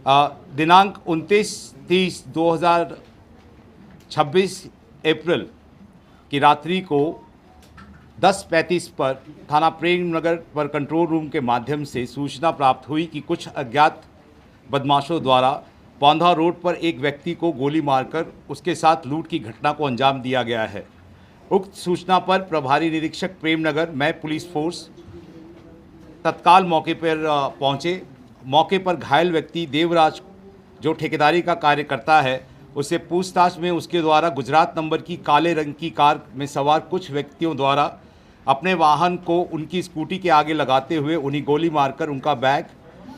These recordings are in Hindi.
दिनांक 29/30/2026 अप्रैल की रात्रि को 10:35 पर थाना प्रेम नगर पर कंट्रोल रूम के माध्यम से सूचना प्राप्त हुई कि कुछ अज्ञात बदमाशों द्वारा पौंधा रोड पर एक व्यक्ति को गोली मारकर उसके साथ लूट की घटना को अंजाम दिया गया है। उक्त सूचना पर प्रभारी निरीक्षक प्रेम नगर मैं पुलिस फोर्स तत्काल मौके पर पहुंचे। मौके पर घायल व्यक्ति देवराज जो ठेकेदारी का कार्य करता है, उससे पूछताछ में उसके द्वारा गुजरात नंबर की काले रंग की कार में सवार कुछ व्यक्तियों द्वारा अपने वाहन को उनकी स्कूटी के आगे लगाते हुए उन्हें गोली मारकर उनका बैग,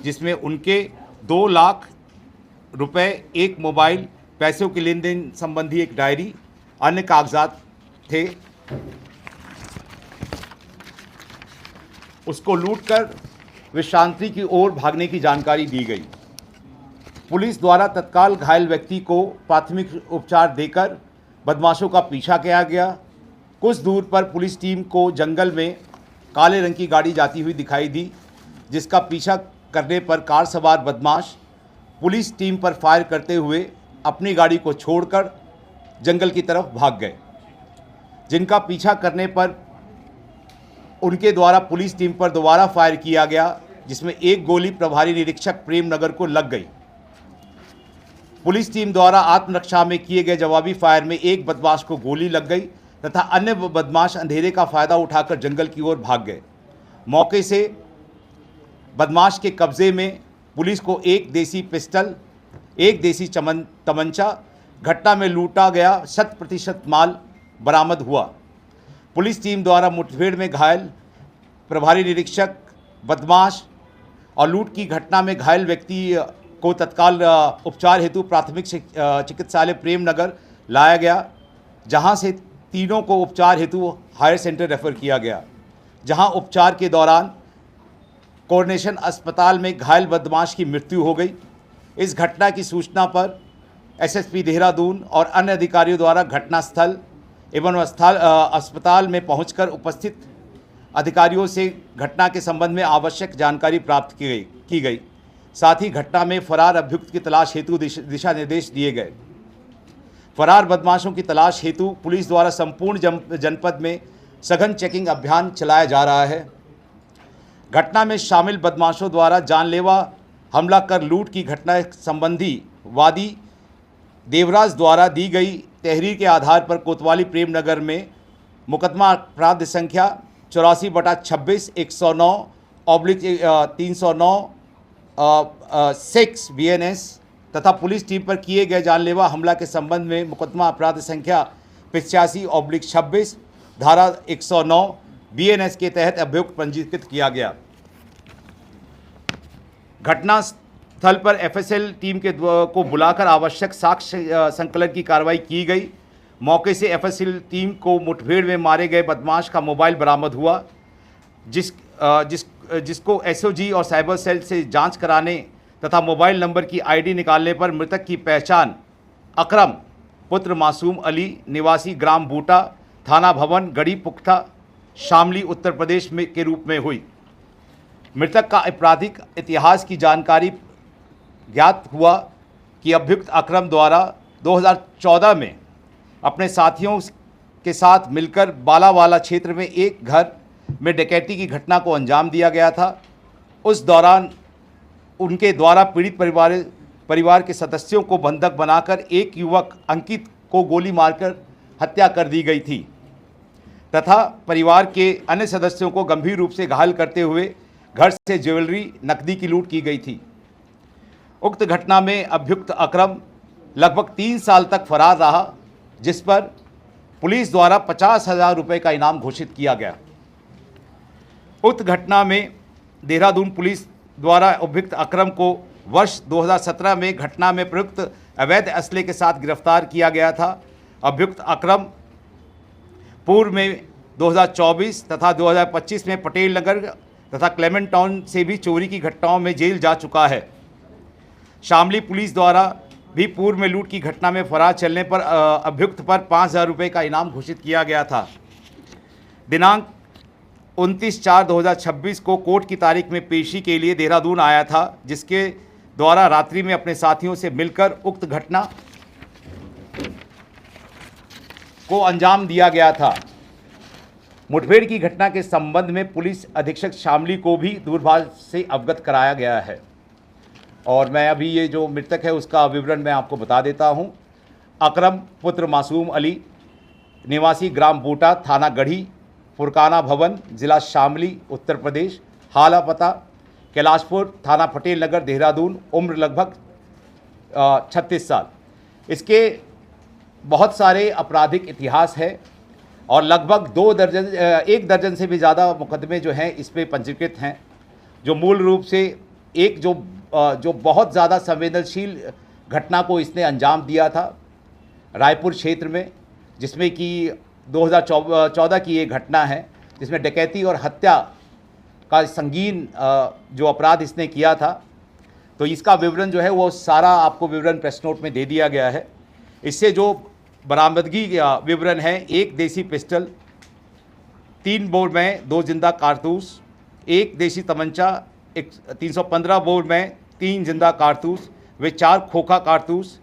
जिसमें उनके 2 लाख रुपए, एक मोबाइल, पैसों के लेन देन संबंधी एक डायरी, अन्य कागजात थे, उसको लूटकर विश्रांति की ओर भागने की जानकारी दी गई। पुलिस द्वारा तत्काल घायल व्यक्ति को प्राथमिक उपचार देकर बदमाशों का पीछा किया गया। कुछ दूर पर पुलिस टीम को जंगल में काले रंग की गाड़ी जाती हुई दिखाई दी, जिसका पीछा करने पर कार सवार बदमाश पुलिस टीम पर फायर करते हुए अपनी गाड़ी को छोड़कर जंगल की तरफ भाग गए, जिनका पीछा करने पर उनके द्वारा पुलिस टीम पर दोबारा फायर किया गया, जिसमें एक गोली प्रभारी निरीक्षक प्रेम नगर को लग गई। पुलिस टीम द्वारा आत्मरक्षा में किए गए जवाबी फायर में एक बदमाश को गोली लग गई तथा अन्य बदमाश अंधेरे का फायदा उठाकर जंगल की ओर भाग गए। मौके से बदमाश के कब्जे में पुलिस को एक देसी पिस्टल, एक देसी तमंचा, घटना में लूटा गया 100% माल बरामद हुआ। पुलिस टीम द्वारा मुठभेड़ में घायल प्रभारी निरीक्षक, बदमाश और लूट की घटना में घायल व्यक्ति को तत्काल उपचार हेतु प्राथमिक चिकित्सालय प्रेम नगर लाया गया, जहां से तीनों को उपचार हेतु हायर सेंटर रेफर किया गया, जहां उपचार के दौरान कोऑर्डिनेशन अस्पताल में घायल बदमाश की मृत्यु हो गई। इस घटना की सूचना पर एसएसपी देहरादून और अन्य अधिकारियों द्वारा घटनास्थल एवं अस्पताल में पहुंचकर उपस्थित अधिकारियों से घटना के संबंध में आवश्यक जानकारी प्राप्त की गई। साथ ही घटना में फरार अभियुक्त की तलाश हेतु दिशा निर्देश दिए गए। फरार बदमाशों की तलाश हेतु पुलिस द्वारा संपूर्ण जनपद में सघन चेकिंग अभियान चलाया जा रहा है। घटना में शामिल बदमाशों द्वारा जानलेवा हमला कर लूट की घटना संबंधी वादी देवराज द्वारा दी गई तहरीर के आधार पर कोतवाली प्रेम नगर में मुकदमा अपराध संख्या 84/26 109/309 BNS तथा पुलिस टीम पर किए गए जानलेवा हमला के संबंध में मुकदमा अपराध संख्या 85/26 धारा 109 BNS के तहत अभियुक्त पंजीकृत किया गया। घटना स्थल पर FSL टीम को बुलाकर आवश्यक साक्ष्य संकलन की कार्रवाई की गई। मौके से FSL टीम को मुठभेड़ में मारे गए बदमाश का मोबाइल बरामद हुआ, जिसको SOG और साइबर सेल से जांच कराने तथा मोबाइल नंबर की ID निकालने पर मृतक की पहचान अकरम पुत्र मासूम अली निवासी ग्राम बूटा, थाना भवन, गढ़ी पुख्ता, शामली, उत्तर प्रदेश में के रूप में हुई। मृतक का आपराधिक इतिहास की जानकारी ज्ञात हुआ कि अभियुक्त अकरम द्वारा 2014 में अपने साथियों के साथ मिलकर बालावाला क्षेत्र में एक घर में डकैती की घटना को अंजाम दिया गया था। उस दौरान उनके द्वारा पीड़ित परिवार के सदस्यों को बंधक बनाकर एक युवक अंकित को गोली मारकर हत्या कर दी गई थी तथा परिवार के अन्य सदस्यों को गंभीर रूप से घायल करते हुए घर से ज्वेलरी, नकदी की लूट की गई थी। उक्त घटना में अभियुक्त अकरम लगभग 3 साल तक फरार रहा, जिस पर पुलिस द्वारा 50,000 रुपये का इनाम घोषित किया गया। उक्त घटना में देहरादून पुलिस द्वारा अभियुक्त अकरम को वर्ष 2017 में घटना में प्रयुक्त अवैध असले के साथ गिरफ्तार किया गया था। अभियुक्त अकरम पूर्व में 2024 तथा 2025 में पटेल नगर तथा क्लेमेंट टाउन से भी चोरी की घटनाओं में जेल जा चुका है। शामली पुलिस द्वारा भी पूर्व में लूट की घटना में फरार चलने पर अभियुक्त पर 5,000 रुपये का इनाम घोषित किया गया था। दिनांक 29/4/2026 को कोर्ट की तारीख में पेशी के लिए देहरादून आया था, जिसके द्वारा रात्रि में अपने साथियों से मिलकर उक्त घटना को अंजाम दिया गया था। मुठभेड़ की घटना के संबंध में पुलिस अधीक्षक शामली को भी दूरभाष से अवगत कराया गया है। और मैं अभी ये जो मृतक है उसका विवरण मैं आपको बता देता हूँ। अकरम पुत्र मासूम अली, निवासी ग्राम बूटा, थाना गढ़ी, फुरकाना भवन, जिला शामली, उत्तर प्रदेश। हाला पता कैलाशपुर, थाना पटेल नगर, देहरादून। उम्र लगभग 36 साल। इसके बहुत सारे आपराधिक इतिहास है और लगभग 1 दर्जन से भी ज़्यादा मुकदमे जो हैं इस पे पंजीकृत हैं, जो मूल रूप से एक जो बहुत ज़्यादा संवेदनशील घटना को इसने अंजाम दिया था रायपुर क्षेत्र में, जिसमें कि 2014 की ये घटना है, जिसमें डकैती और हत्या का संगीन जो अपराध इसने किया था। तो इसका विवरण जो है वो सारा आपको विवरण प्रेस नोट में दे दिया गया है। इससे जो बरामदगी विवरण है, 1 देसी पिस्टल, 3 बोर में 2 जिंदा कारतूस, 1 देसी तमंचा, 315 बोर में 3 जिंदा कारतूस व 4 खोखा कारतूस,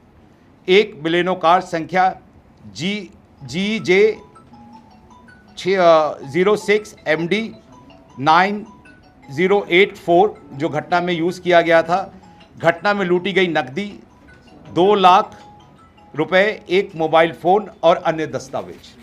1 बिलेनो कार संख्या GJ 06 MD 9084 जो घटना में यूज़ किया गया था। घटना में लूटी गई नकदी 2 लाख रुपए, 1 मोबाइल फ़ोन और अन्य दस्तावेज।